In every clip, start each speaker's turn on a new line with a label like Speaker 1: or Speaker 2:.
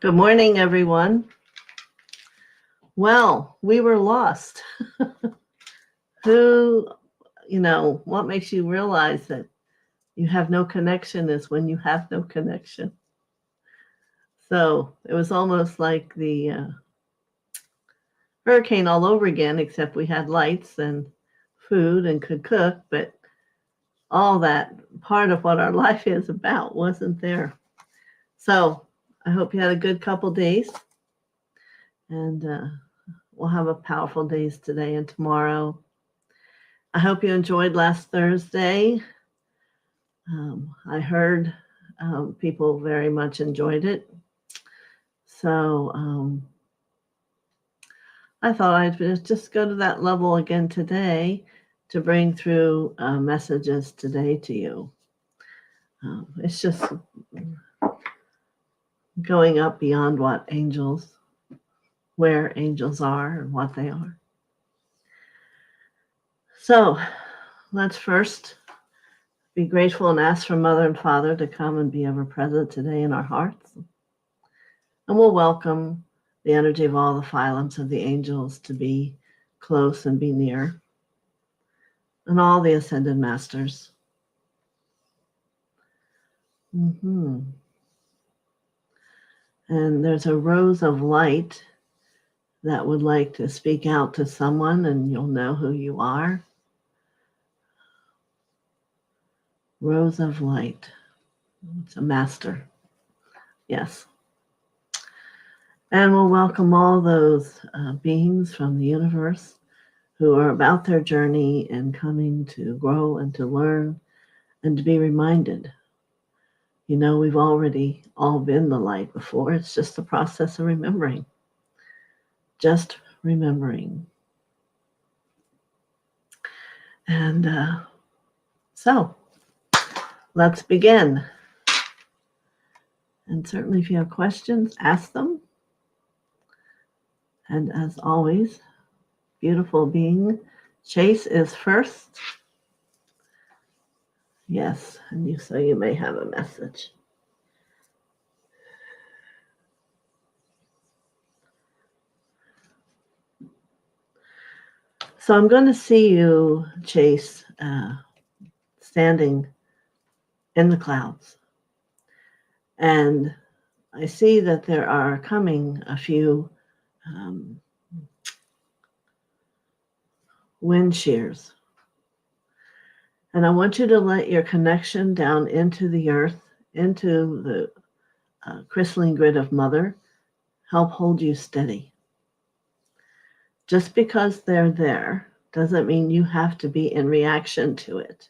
Speaker 1: Good morning, everyone. Well, we were lost. Who, what makes you realize that you have no connection is when you have no connection. So it was almost like the hurricane all over again, except we had lights and food and could cook, but all that part of what our life is about wasn't there. So I hope you had a good couple days, and we'll have a powerful days today and tomorrow. I hope you enjoyed last Thursday. I heard people very much enjoyed it. So I thought I'd just go to that level again today to bring through messages today to you. It's just going up beyond where angels are and what they are. So let's first be grateful and ask for Mother and Father to come and be ever present today in our hearts. And we'll welcome the energy of all the phylums of the angels to be close and be near. And all the ascended masters. And there's a rose of light that would like to speak out to someone, and you'll know who you are. Rose of light. It's a master. Yes. And we'll welcome all those beings from the universe who are about their journey and coming to grow and to learn and to be reminded. We've already all been the light before. It's just the process of remembering. Just remembering. And so let's begin. And certainly if you have questions, ask them. And as always, beautiful being, Chase is first. Yes, and so you may have a message. So I'm going to see you, Chase, standing in the clouds. And I see that there are coming a few wind shears. And I want you to let your connection down into the earth, into the crystalline grid of Mother, help hold you steady. Just because they're there doesn't mean you have to be in reaction to it.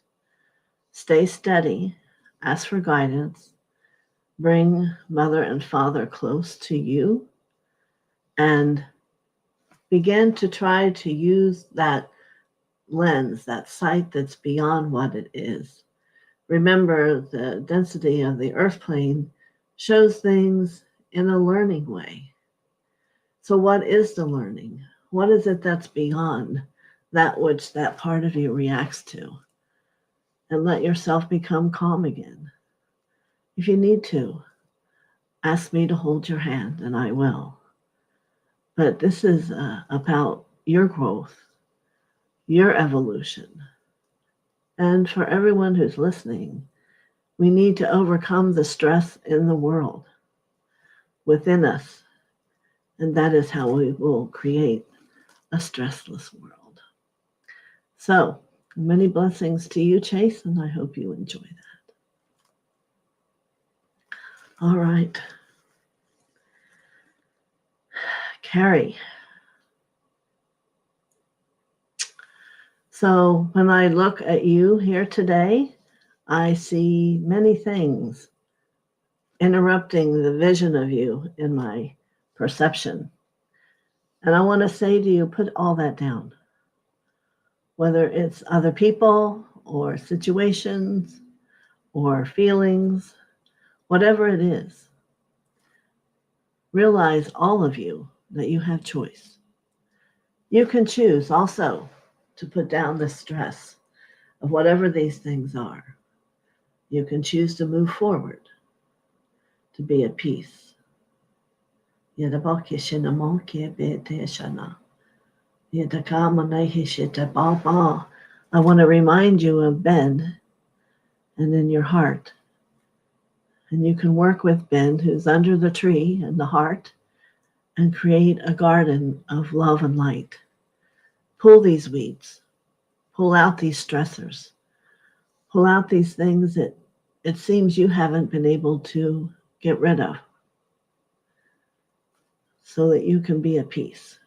Speaker 1: Stay steady, ask for guidance, bring Mother and Father close to you, and begin to try to use that lens, that sight that's beyond what it is. Remember, the density of the earth plane shows things in a learning way. So what is the learning? What is it that's beyond that which that part of you reacts to? And let yourself become calm again. If you need to, ask me to hold your hand, and I will. But this is about your growth, your evolution. And for everyone who's listening, we need to overcome the stress in the world within us. And that is how we will create a stressless world. So, many blessings to you, Chase, and I hope you enjoy that. All right. Carrie. So when I look at you here today, I see many things interrupting the vision of you in my perception. And I want to say to you, put all that down. Whether it's other people or situations or feelings, whatever it is, realize all of you that you have choice. You can choose also to put down the stress of whatever these things are. You can choose to move forward, to be at peace. I want to remind you of Ben and in your heart. And you can work with Ben, who's under the tree in the heart, and create a garden of love and light. Pull these weeds, pull out these stressors, pull out these things that it seems you haven't been able to get rid of, so that you can be at peace.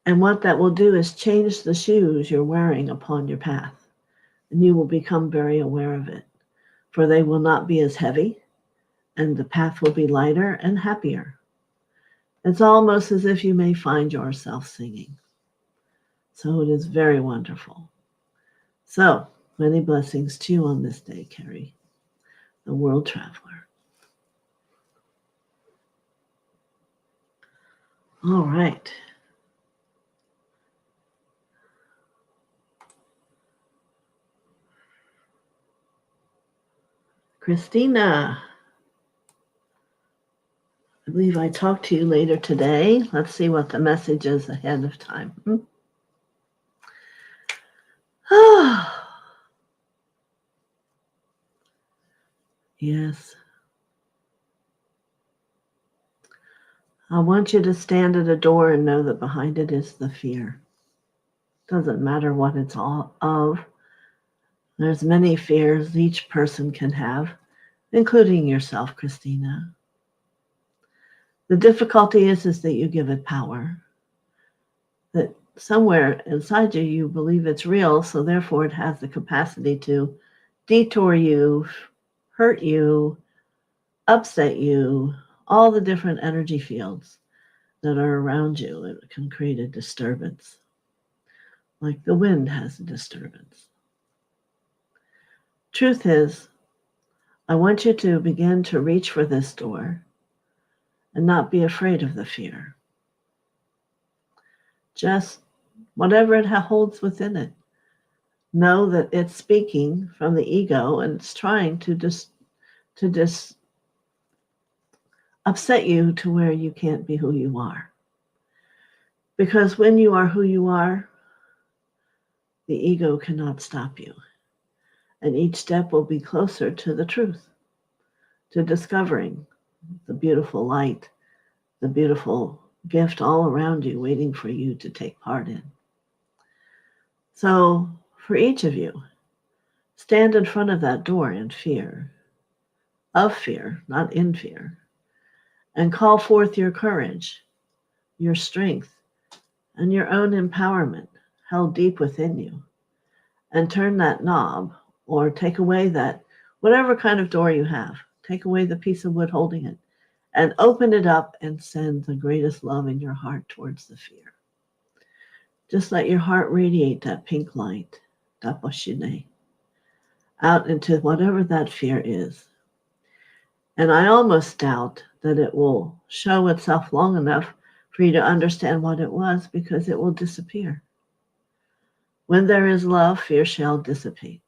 Speaker 1: And what that will do is change the shoes you're wearing upon your path, and you will become very aware of it, for they will not be as heavy, and the path will be lighter and happier. It's almost as if you may find yourself singing. So it is very wonderful. So, many blessings to you on this day, Carrie, the world traveler. All right. Christina, I believe I talked to you later today. Let's see what the message is ahead of time. Yes. I want you to stand at a door and know that behind it is the fear. Doesn't matter what it's all of. There's many fears each person can have, including yourself, Christina. The difficulty is that you give it power. That somewhere inside you, you believe it's real, so therefore it has the capacity to detour you, hurt you, upset you, all the different energy fields that are around you. It can create a disturbance, like the wind has a disturbance. Truth is, I want you to begin to reach for this door and not be afraid of the fear. Just whatever it holds within it. Know that it's speaking from the ego and it's trying to upset you to where you can't be who you are. Because when you are who you are, the ego cannot stop you. And each step will be closer to the truth, to discovering the beautiful light, the beautiful gift all around you waiting for you to take part in. So for each of you, stand in front of that door in fear, of fear, not in fear, and call forth your courage, your strength, and your own empowerment held deep within you, and turn that knob or take away that, whatever kind of door you have, take away the piece of wood holding it, and open it up and send the greatest love in your heart towards the fear. Just let your heart radiate that pink light, taposhine, out into whatever that fear is. And I almost doubt that it will show itself long enough for you to understand what it was, because it will disappear. When there is love, fear shall dissipate.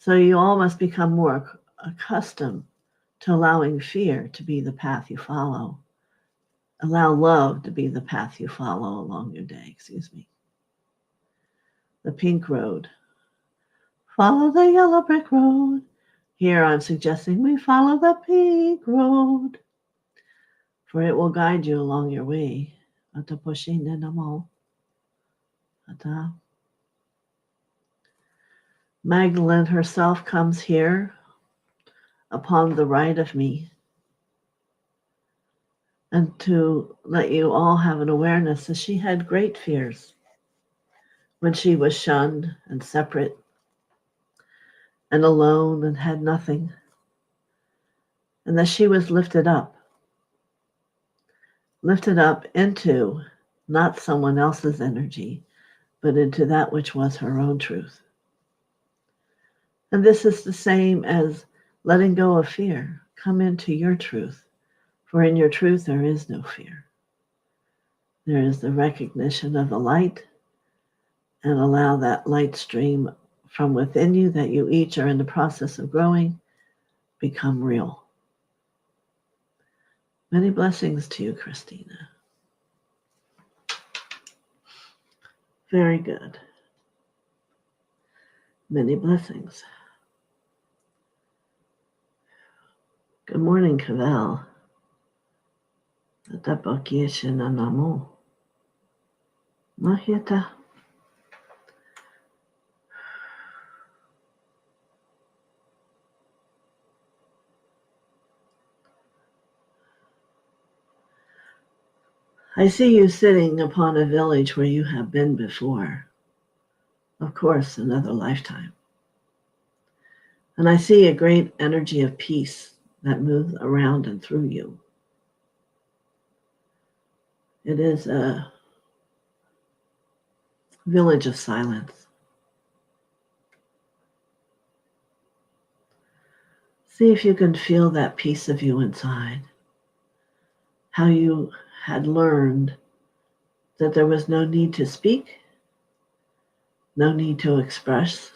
Speaker 1: So you all must become more accustomed to allowing fear to be the path you follow. Allow love to be the path you follow along your day. The pink road. Follow the yellow brick road. Here I'm suggesting we follow the pink road, for it will guide you along your way. Magdalene herself comes here upon the right of me, and to let you all have an awareness that she had great fears when she was shunned and separate and alone and had nothing, and that she was lifted up into not someone else's energy, but into that which was her own truth. And this is the same as letting go of fear. Come into your truth, for in your truth there is no fear. There is the recognition of the light, and allow that light stream from within you that you each are in the process of growing become real. Many blessings to you, Christina. Very good. Many blessings. Good morning, Cavell. Namo. Mahita. I see you sitting upon a village where you have been before. Of course, another lifetime. And I see a great energy of peace that moves around and through you. It is a village of silence. See if you can feel that piece of you inside. How you had learned that there was no need to speak, no need to express.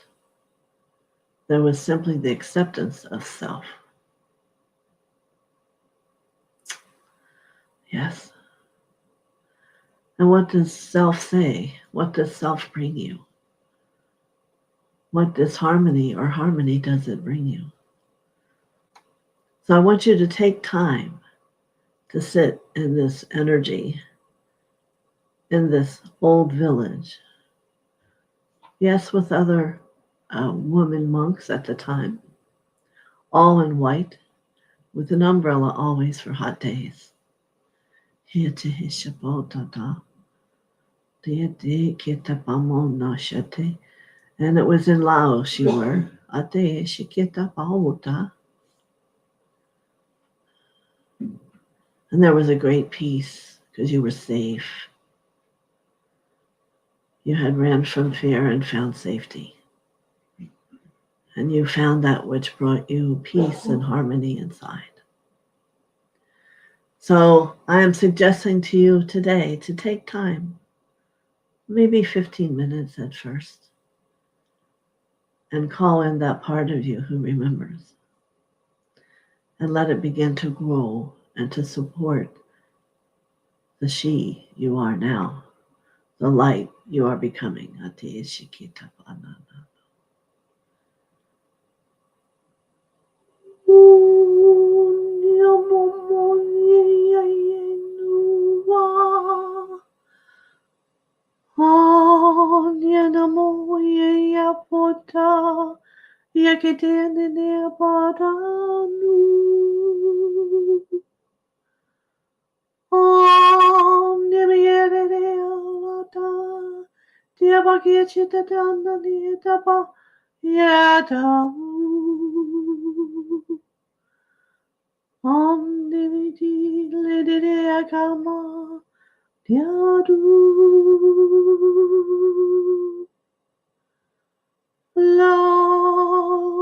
Speaker 1: There was simply the acceptance of self. Yes. And what does self say? What does self bring you? What disharmony or harmony does it bring you? So I want you to take time to sit in this energy, in this old village. Yes, with other women monks at the time, all in white, with an umbrella always for hot days. And it was in Laos you were. And there was a great peace because you were safe. You had ran from fear and found safety. And you found that which brought you peace and harmony inside. So I am suggesting to you today to take time, maybe 15 minutes at first, and call in that part of you who remembers. And let it begin to grow and to support the she you are now, the light you are becoming. Om Dividi Lididea Kama Diadu Lana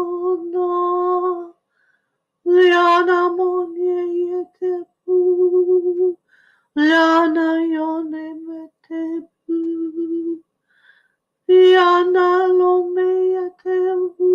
Speaker 1: Liana Monye Yetepu Lana Yone Metepu Liana Lome Yetepu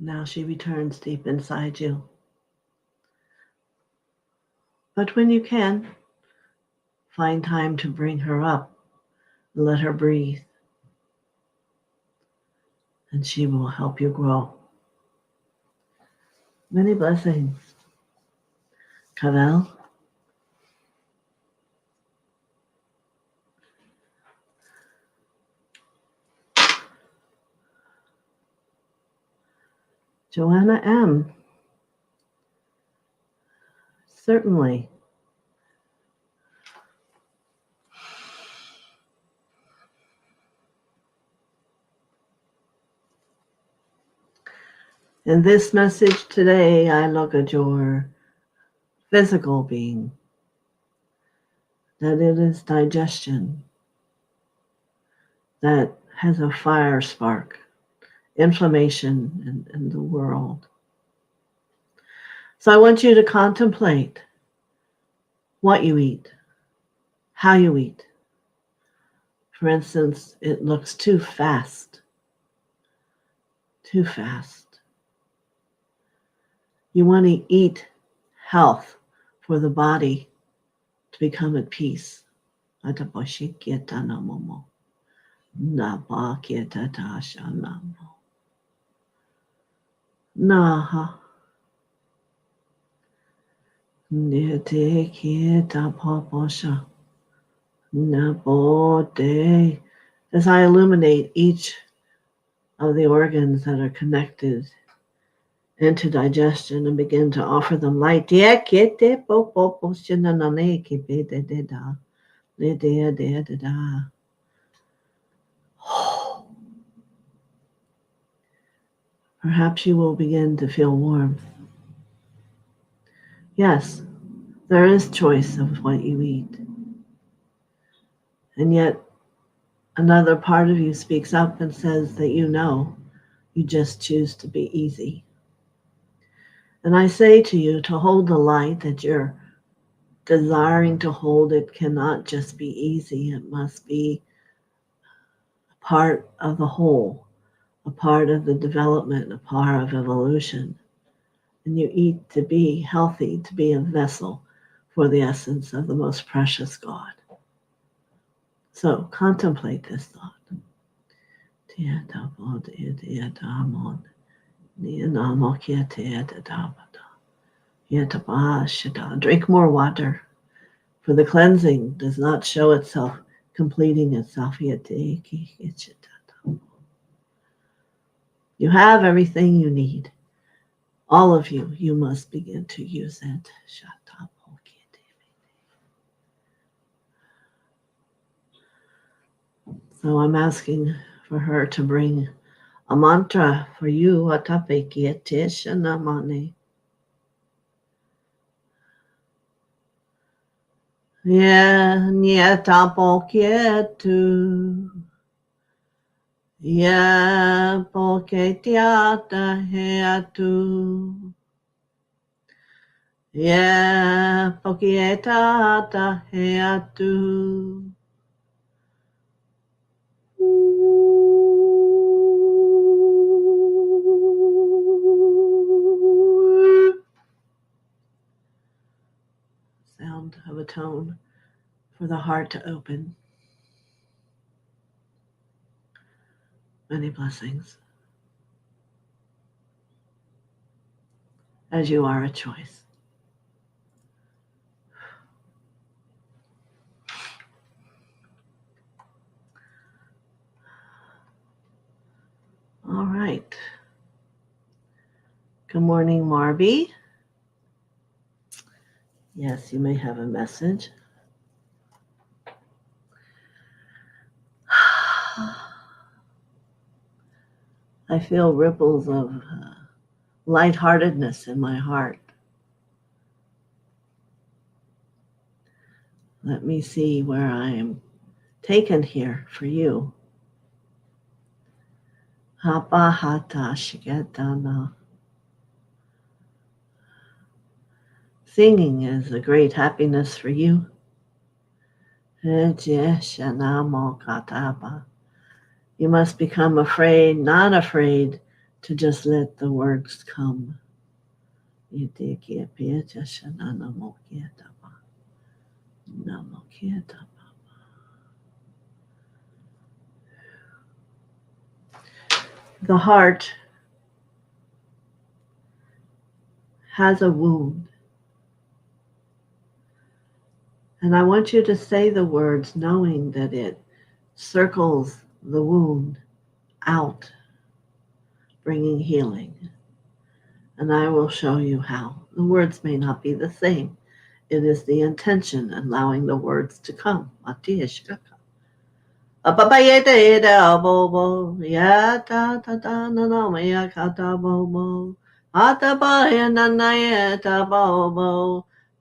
Speaker 1: Now she returns deep inside you. But when you can, find time to bring her up and let her breathe. And she will help you grow. Many blessings. Cavell. Joanna M. Certainly. In this message today, I look at your physical being. that it is digestion that has a fire spark, inflammation in the world. So I want you to contemplate what you eat, how you eat. For instance, it looks too fast. Too fast. You want to eat health for the body to become at peace. Naha. As I illuminate each of the organs that are connected into digestion and begin to offer them light. Perhaps you will begin to feel warmth. Yes, there is choice of what you eat. And yet another part of you speaks up and says that you just choose to be easy. And I say to you to hold the light that you're desiring to hold. It cannot just be easy. It must be a part of the whole, a part of the development, a part of evolution. And you eat to be healthy, to be a vessel for the essence of the most precious God. So contemplate this thought. Drink more water, for the cleansing does not show itself completing itself. You have everything you need. All of you, you must begin to use it. So I'm asking for her to bring a mantra for you. Yeah, nietapo quietu. Yeah, porque tiata heatu. Yeah, porque tata heatu. Sound of a tone for the heart to open. Many blessings. As you are a choice. All right. Good morning, Marby. Yes, you may have a message. I feel ripples of lightheartedness in my heart. Let me see where I am taken here for you. Hapahata shigetana. Singing is a great happiness for you. You must become not afraid to just let the words come. The heart has a wound. And I want you to say the words knowing that it circles the wound out, bringing healing. And I will show you how. The words may not be the same. It is the intention, allowing the words to come.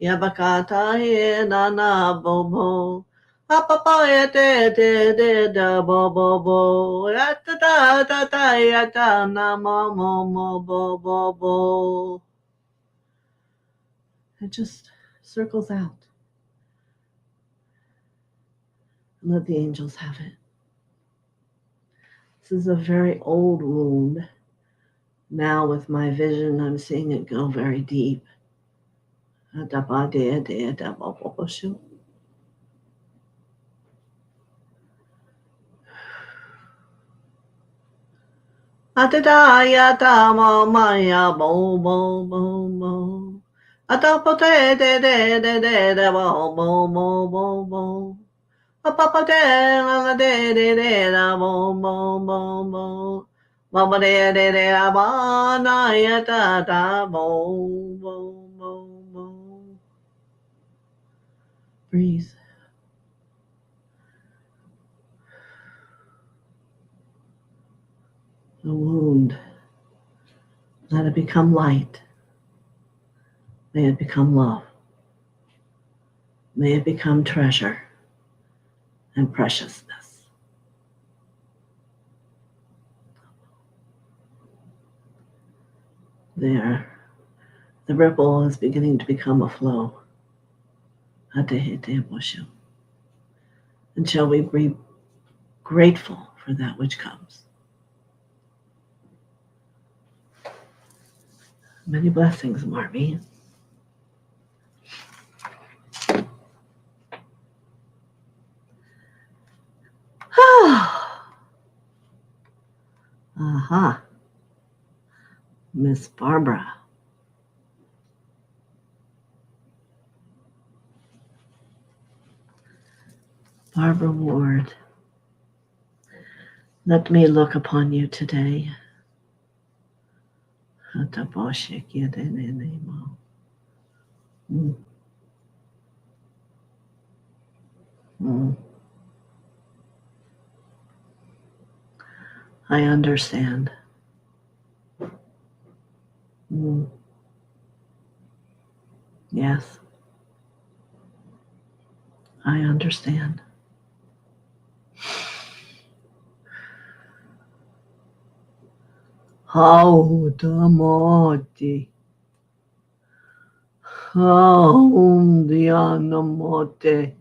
Speaker 1: Yabakata ye nana bobo. Apapa te da bobo. Yata ta yata na mo bo. It just circles out. And let the angels have it. This is a very old wound. Now with my vision, I'm seeing it go very deep. Atadaya maya bo bo bo bo. Atapote de bo bo bo bo bo. Apapa de da bo bo bo bo. Mama de ba na ya da bo bo bo bo. Breathe. The wound. Let it become light. May it become love. May it become treasure and preciousness. There, the ripple is beginning to become a flow. And shall we be grateful for that which comes? Many blessings, Marmy. Aha. Miss Barbara. Barbara Ward. Let me look upon you today. Mm. Mm. I understand. Mm. Yes, I understand. How damati. How dianamote.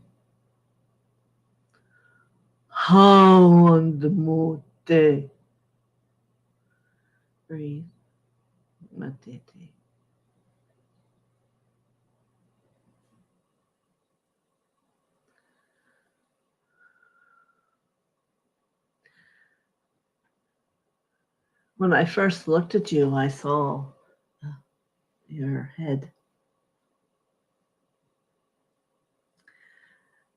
Speaker 1: How andamote. Breathe. Matete. When I first looked at you, I saw your head.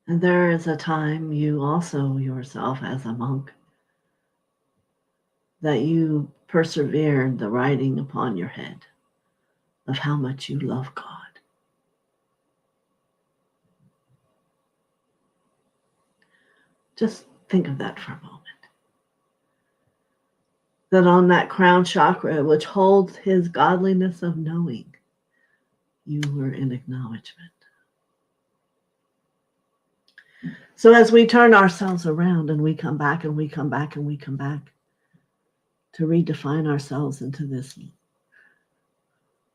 Speaker 1: And there is a time you also yourself as a monk that you persevered the writing upon your head of how much you love God. Just think of that for a moment. That on that crown chakra, which holds his godliness of knowing, you were in acknowledgement. So as we turn ourselves around and we come back and we come back and we come back to redefine ourselves into this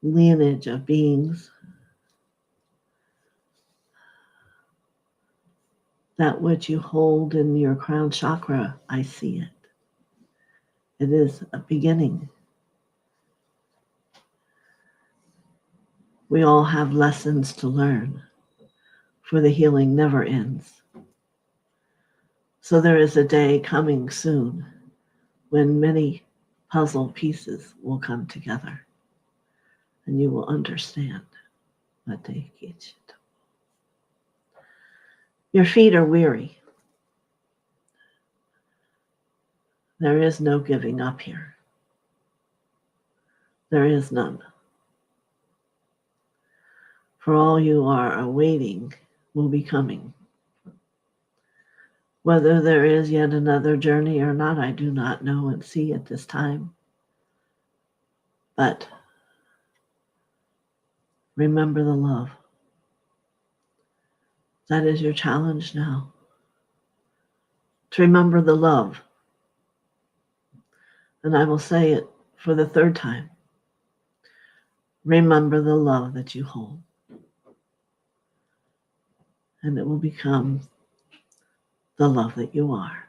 Speaker 1: lineage of beings, that which you hold in your crown chakra, I see it. It is a beginning. We all have lessons to learn, for the healing never ends. So there is a day coming soon when many puzzle pieces will come together and you will understand. Your feet are weary. There is no giving up here. There is none. For all you are awaiting will be coming. Whether there is yet another journey or not, I do not know and see at this time. But remember the love. That is your challenge now. To remember the love. And I will say it for the third time. Remember the love that you hold. And it will become the love that you are.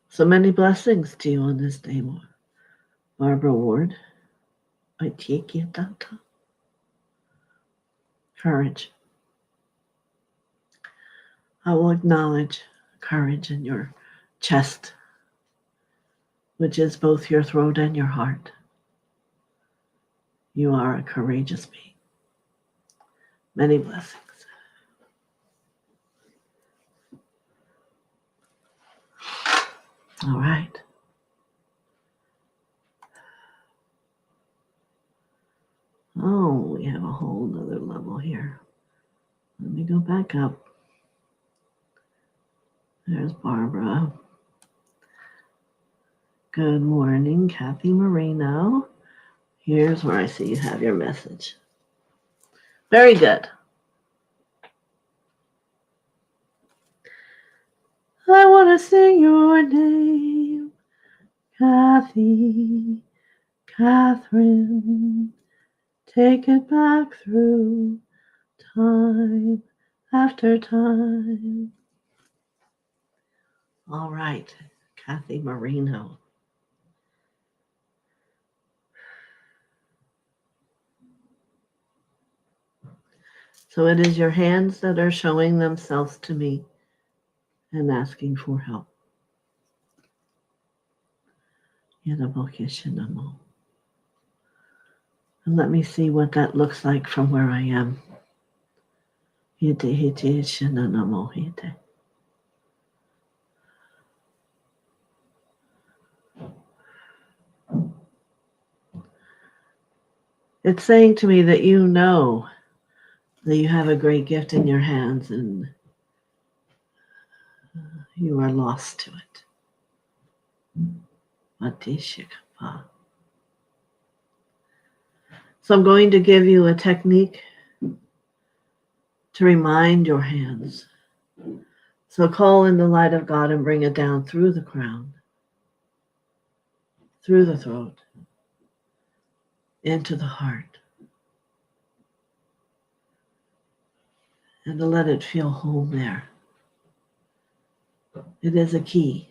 Speaker 1: So many blessings to you on this day, Barbara Ward. I take you down. Courage. I will acknowledge courage in your chest, which is both your throat and your heart. You are a courageous being. Many blessings. All right. Oh, we have a whole nother level here. Let me go back up. There's Barbara. Good morning, Kathy Marino. Here's where I see you have your message. Very good. I want to sing your name, Kathy, Catherine. Take it back through time after time. All right, Kathy Marino. So it is your hands that are showing themselves to me and asking for help. And let me see what that looks like from where I am. It's saying to me that you know that you have a great gift in your hands and you are lost to it. So I'm going to give you a technique to remind your hands. So call in the light of God and bring it down through the crown, through the throat, into the heart. And to let it feel home there. It is a key.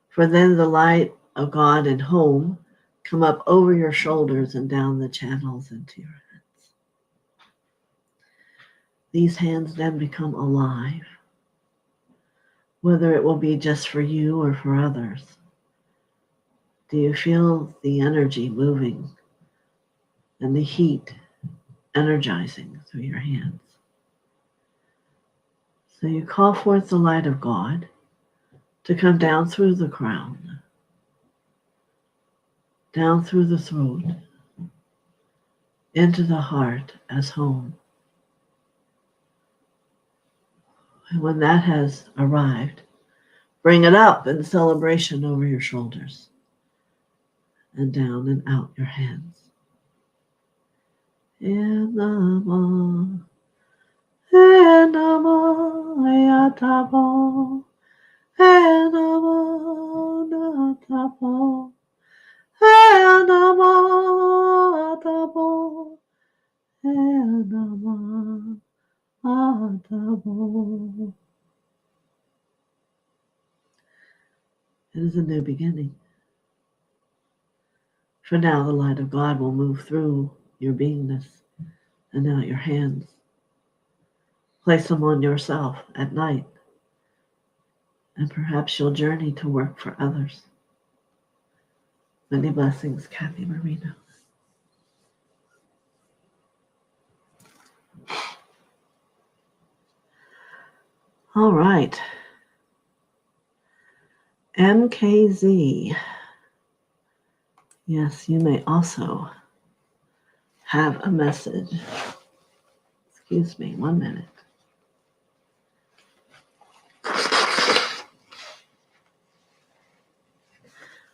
Speaker 1: For then the light of God and home come up over your shoulders and down the channels into your hands. These hands then become alive, whether it will be just for you or for others. Do you feel the energy moving and the heat energizing through your hands? So you call forth the light of God to come down through the crown, down through the throat, into the heart as home. And when that has arrived, bring it up in celebration over your shoulders and down and out your hands. Enamo, enamo, yatabo, enamo, natabo, enamo, atabo, enamo, atabo. It is a new beginning. For now, the light of God will move through your beingness and out your hands. Place them on yourself at night, and perhaps you'll journey to work for others. Many blessings, Kathy Marino. All right. MKZ. Yes, you may also have a message. Excuse me, 1 minute.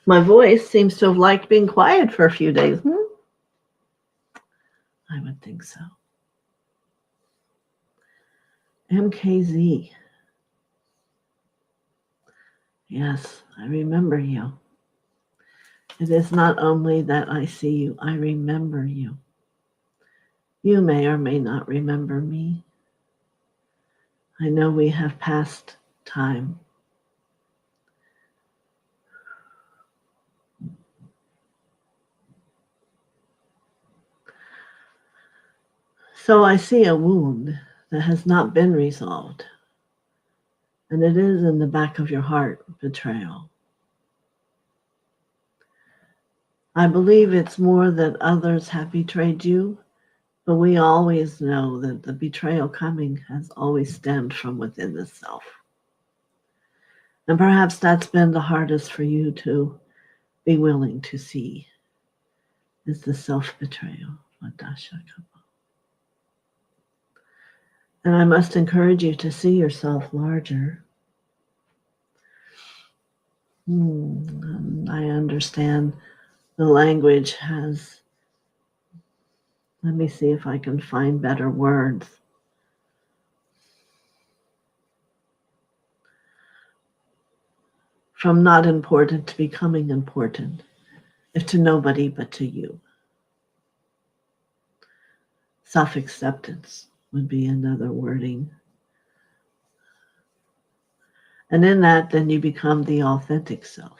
Speaker 1: My voice seems to have liked being quiet for a few days. I I would think so. MKZ. Yes, I remember you. It is not only that I see you, I remember you. You may or may not remember me. I know we have passed time. So I see a wound that has not been resolved, and it is in the back of your heart, betrayal. I believe it's more that others have betrayed you, but we always know that the betrayal coming has always stemmed from within the self. And perhaps that's been the hardest for you to be willing to see, is the self-betrayal. And I must encourage you to see yourself larger. I understand the language has, let me see if I can find better words. From not important to becoming important, if to nobody but to you. Self-acceptance would be another wording. And in that, then you become the authentic self.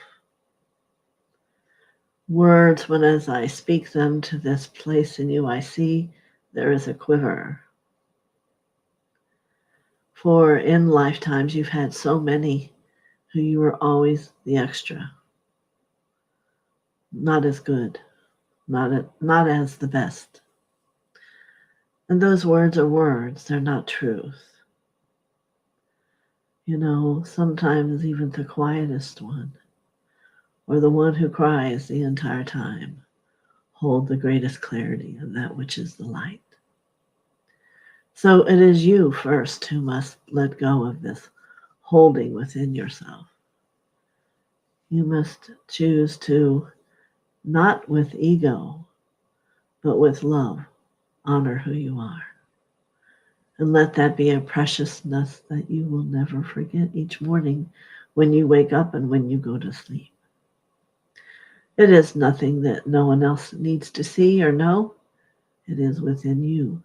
Speaker 1: Words, when as I speak them to this place in you, I see there is a quiver. For in lifetimes, you've had so many who you were always the extra. Not as good, not as the best. And those words are words, they're not truth. You know, sometimes even the quietest one, or the one who cries the entire time, hold the greatest clarity of that which is the light. So it is you first who must let go of this holding within yourself. You must choose to, not with ego, but with love, honor who you are. And let that be a preciousness that you will never forget each morning when you wake up and when you go to sleep. It is nothing that no one else needs to see or know. It is within you.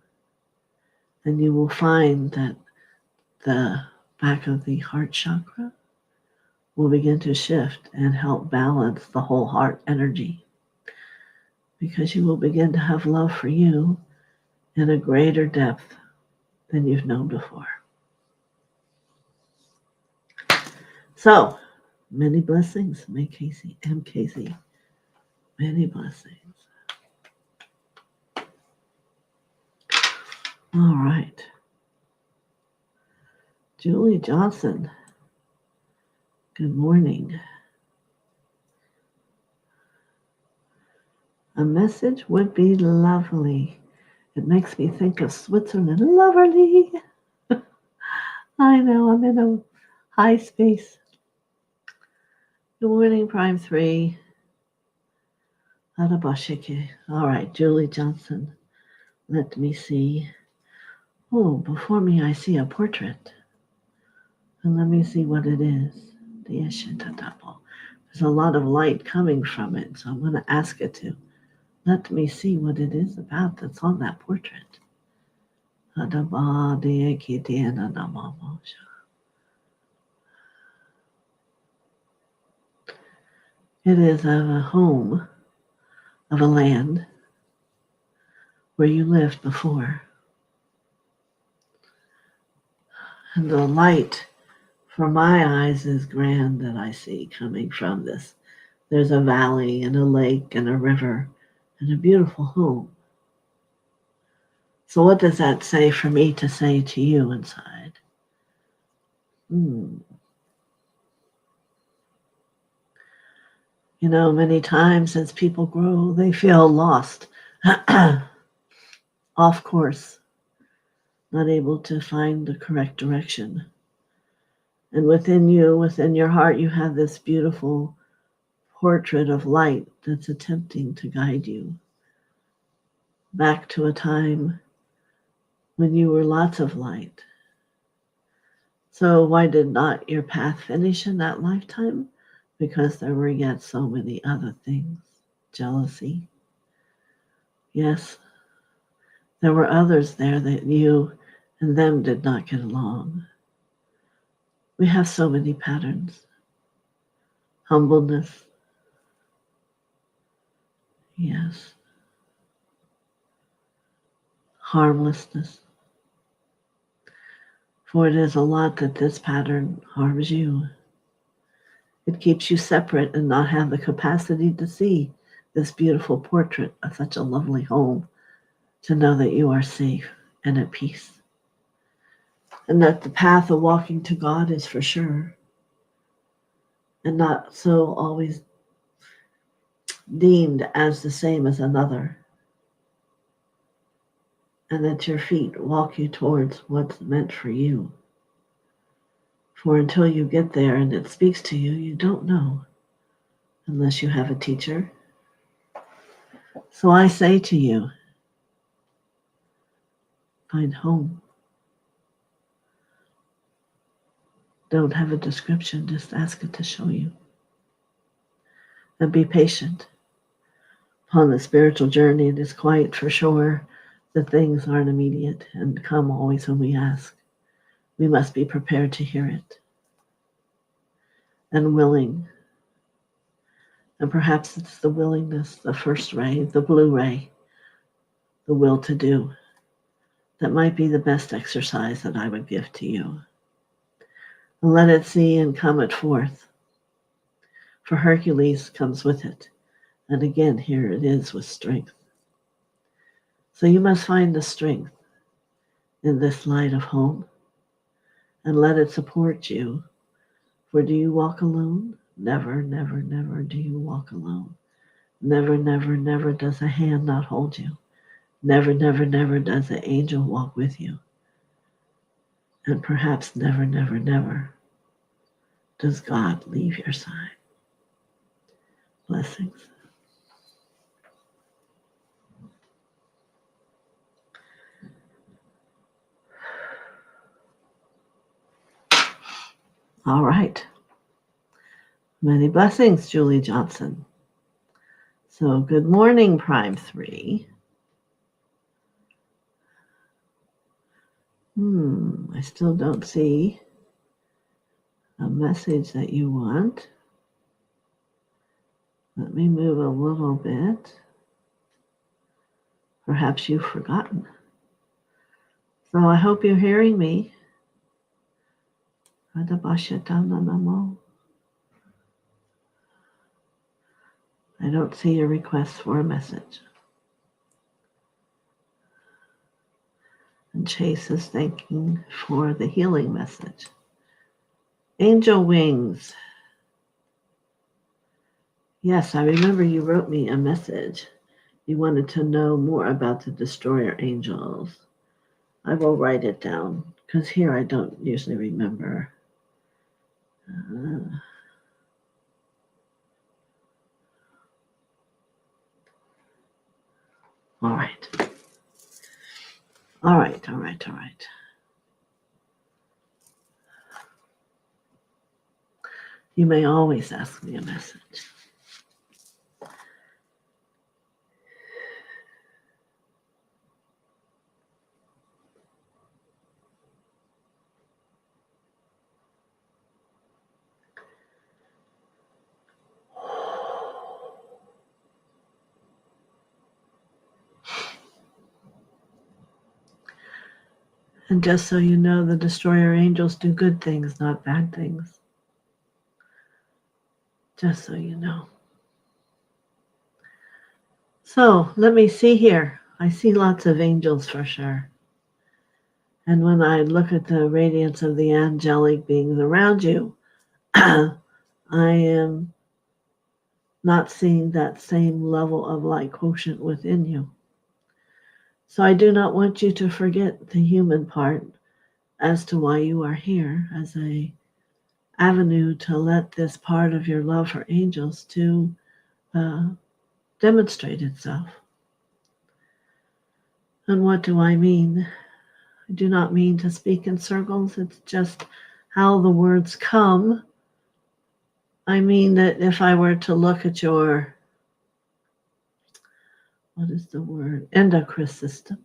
Speaker 1: And you will find that the back of the heart chakra will begin to shift and help balance the whole heart energy. Because you will begin to have love for you in a greater depth than you've known before. So, many blessings, MKZ. Many blessings. All right. Julie Johnson, good morning. A message would be lovely. It makes me think of Switzerland. Lovely. I know, I'm in a high space. Good morning, Prime 3. Arabashike. All right, Julie Johnson. Let me see. Oh, before me I see a portrait. And let me see what it is. There's a lot of light coming from it, so I'm going to ask it to. Let me see what it is about that's on that portrait. It is of a home, of a land where you lived before. And the light for my eyes is grand that I see coming from this. There's a valley and a lake and a river and a beautiful home. So what does that say for me to say to you inside? You know, many times as people grow, they feel lost, off course, not able to find the correct direction. And within you, within your heart, you have this beautiful portrait of light that's attempting to guide you. back to a time when you were lots of light. So why did not your path finish in that lifetime? Because there were yet so many other things. Jealousy. Yes, there were others there that you and them did not get along. We have so many patterns. Humbleness. Yes. Harmlessness. For it is a lot that this pattern harms you. It keeps you separate and not have the capacity to see this beautiful portrait of such a lovely home, to know that you are safe and at peace. And that the path of walking to God is for sure, and not so always deemed as the same as another. And that your feet walk you towards what's meant for you. For until you get there and it speaks to you, you don't know, unless you have a teacher. So I say to you, find home. Don't have a description, just ask it to show you. And be patient. Upon the spiritual journey, it is quite for sure that things aren't immediate and come always when we ask. We must be prepared to hear it and willing. And perhaps it's the willingness, the first ray, the blue ray, the will to do. That might be the best exercise that I would give to you. And let it see and come it forth. For Hercules comes with it. And again, here it is with strength. So you must find the strength in this light of home and let it support you. For do you walk alone? Never, never, never do you walk alone. Never, never, never does a hand not hold you. Never, never, never does an angel walk with you. And perhaps never, never, never does God leave your side. Blessings. All right. Many blessings, Julie Johnson. So good morning, Prime 3. I still don't see a message that you want. Let me move a little bit. Perhaps you've forgotten. So I hope you're hearing me. I don't see a request for a message. And Chase is thanking for the healing message. Angel wings. Yes, I remember you wrote me a message. You wanted to know more about the destroyer angels. I will write it down because here I don't usually remember. All right. You may always ask me a message. And just so you know, the destroyer angels do good things, not bad things. Just so you know. So let me see here. I see lots of angels for sure. And when I look at the radiance of the angelic beings around you, I am not seeing that same level of light quotient within you. So I do not want you to forget the human part as to why you are here as a avenue to let this part of your love for angels to demonstrate itself. And what do I mean? I do not mean to speak in circles. It's just how the words come. I mean that if I were to look at your, what is the word? Endocrine system.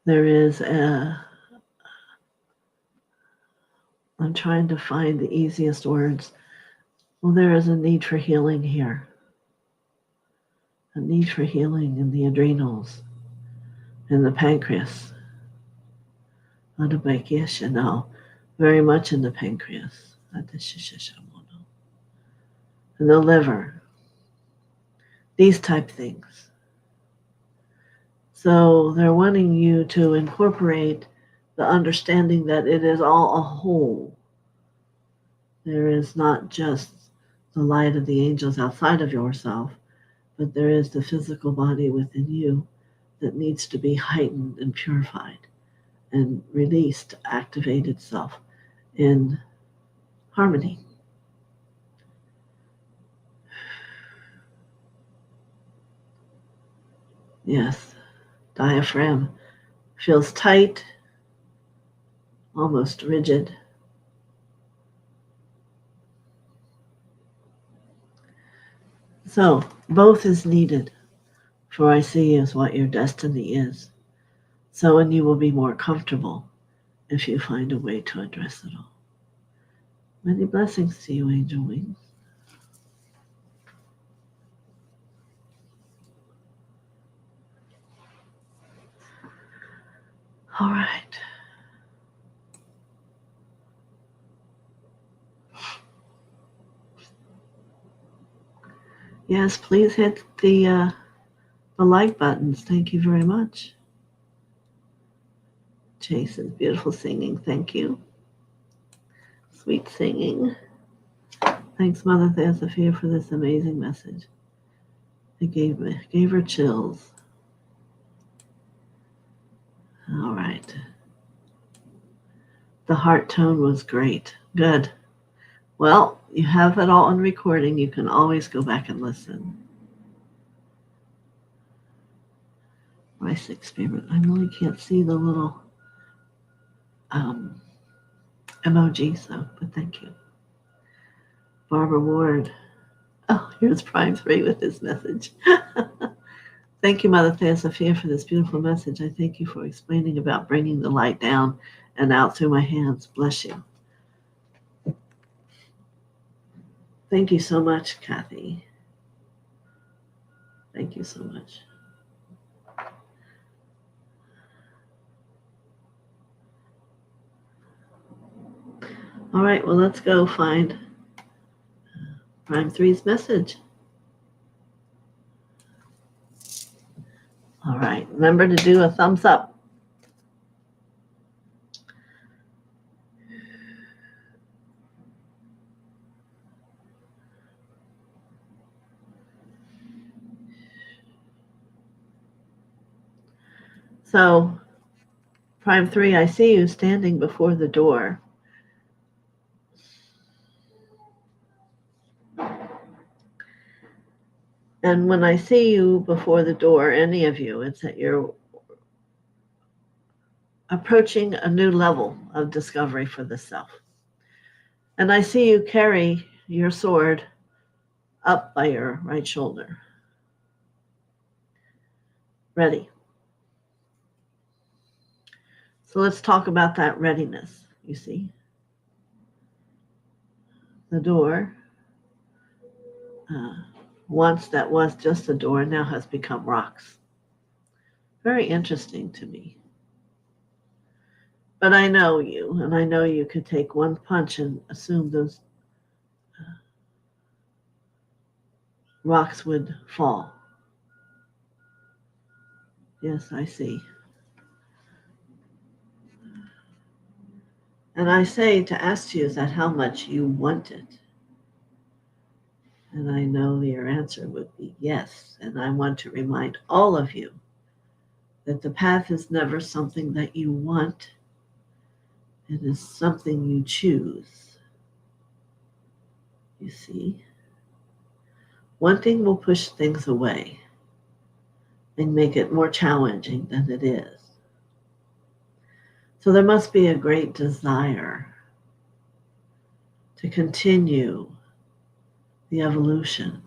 Speaker 1: There is I'm trying to find the easiest words. Well, there is a need for healing here. A need for healing in the adrenals, in the pancreas. No, very much in the pancreas. In the liver. These type things. So they're wanting you to incorporate the understanding that it is all a whole. There is not just the light of the angels outside of yourself, but there is the physical body within you that needs to be heightened and purified and released to activate itself in harmony. Yes, diaphragm feels tight, almost rigid. So both is needed, for I see is what your destiny is. So, and you will be more comfortable if you find a way to address it all. Many blessings to you, angel wings. All right. Yes, please hit the like buttons. Thank you very much. Jason's beautiful singing. Thank you. Sweet singing. Thanks, Mother TheoSophia, for this amazing message. It gave her chills. All right. The heart tone was great. Good. Well, you have it all on recording. You can always go back and listen. My sixth favorite. I really can't see the little emoji, but thank you. Barbara Ward. Oh, here's Prime 3 with his message. Thank you, Mother TheoSophia, for this beautiful message. I thank you for explaining about bringing the light down and out through my hands. Bless you. Thank you so much, Kathy. Thank you so much. All right, well, let's go find Prime 3's message. All right, remember to do a thumbs up. So, Prime 3, I see you standing before the door. And when I see you before the door, any of you, it's that you're approaching a new level of discovery for the self. And I see you carry your sword up by your right shoulder. Ready. So let's talk about that readiness, you see. The door, once that was just a door, now has become rocks. Very interesting to me. But I know you, and I know you could take one punch and assume those rocks would fall. Yes, I see. And I say to ask you, is that how much you want it? And I know your answer would be yes. And I want to remind all of you that the path is never something that you want. It is something you choose. You see? Wanting will push things away and make it more challenging than it is. So there must be a great desire to continue the evolution.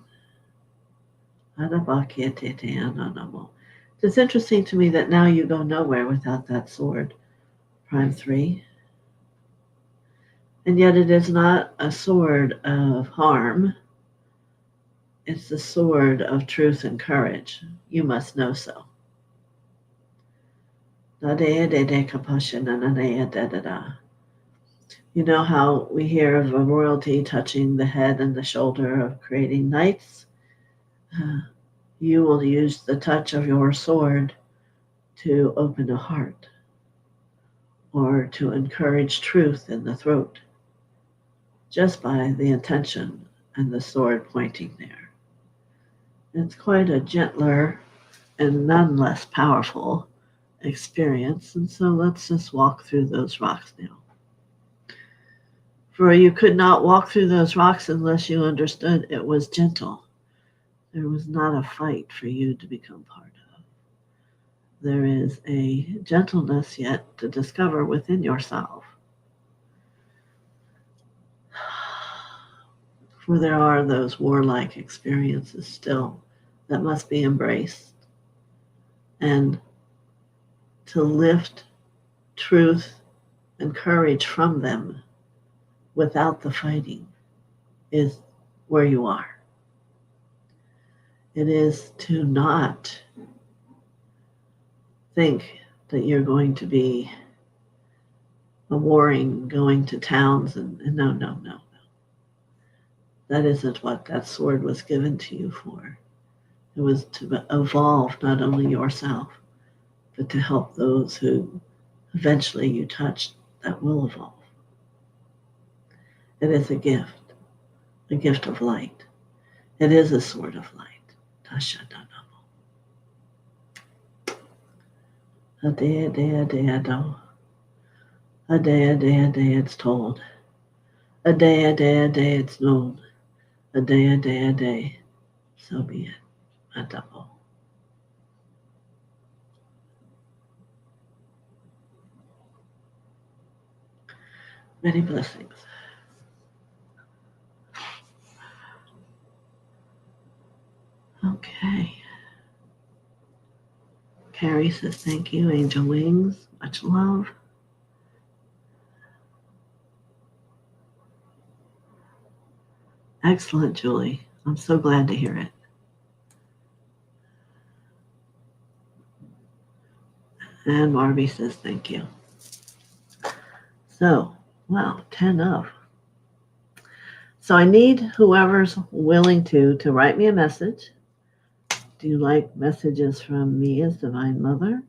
Speaker 1: It's interesting to me that now you go nowhere without that sword, Prime 3. And yet it is not a sword of harm. It's the sword of truth and courage. You must know so. You know how we hear of a royalty touching the head and the shoulder of creating knights? You will use the touch of your sword to open a heart or to encourage truth in the throat, just by the intention and the sword pointing there. It's quite a gentler and none less powerful experience, and so let's just walk through those rocks now. For you could not walk through those rocks unless you understood it was gentle. There was not a fight for you to become part of. There is a gentleness yet to discover within yourself. For there are those warlike experiences still that must be embraced. And to lift truth and courage from them without the fighting is where you are. It is to not think that you're going to be a warring, going to towns, and no. That isn't what that sword was given to you for. It was to evolve not only yourself, but to help those who eventually you touch that will evolve. It is a gift of light. It is a sword of light. A day, it's told. A day, it's known. A day, so be it. Adabo. Many blessings. Okay. Carrie says thank you, Angel Wings. Much love. Excellent, Julie. I'm so glad to hear it. And Marby says thank you. So, wow, 10 of. So I need whoever's willing to write me a message. Do you like messages from me as Divine Mother?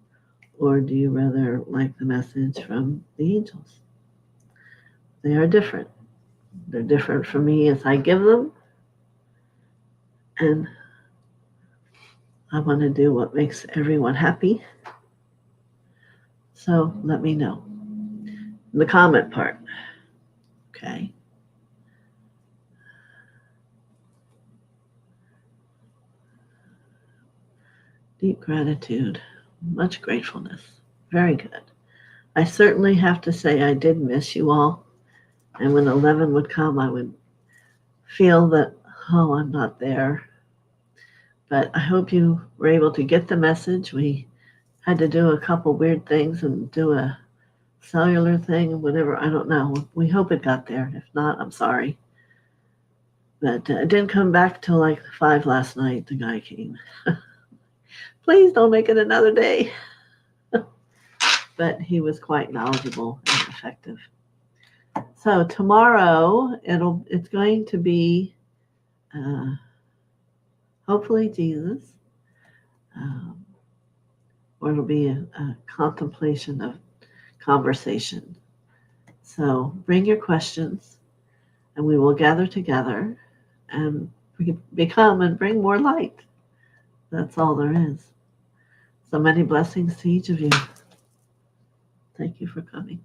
Speaker 1: Or do you rather like the message from the angels? They are different. They're different from me as I give them. And I want to do what makes everyone happy. So let me know. The comment part. Okay. Deep gratitude. Much gratefulness. Very good. I certainly have to say I did miss you all. And when 11 would come, I would feel that, oh, I'm not there. But I hope you were able to get the message. We had to do a couple weird things and do a cellular thing and whatever. I don't know. We hope it got there. If not, I'm sorry. But it didn't come back till like 5 last night. The guy came. Please don't make it another day. But he was quite knowledgeable and effective. So tomorrow it's going to be hopefully Jesus, or it'll be a contemplation of conversation. So bring your questions, and we will gather together and become and bring more light. That's all there is. So many blessings to each of you. Thank you for coming.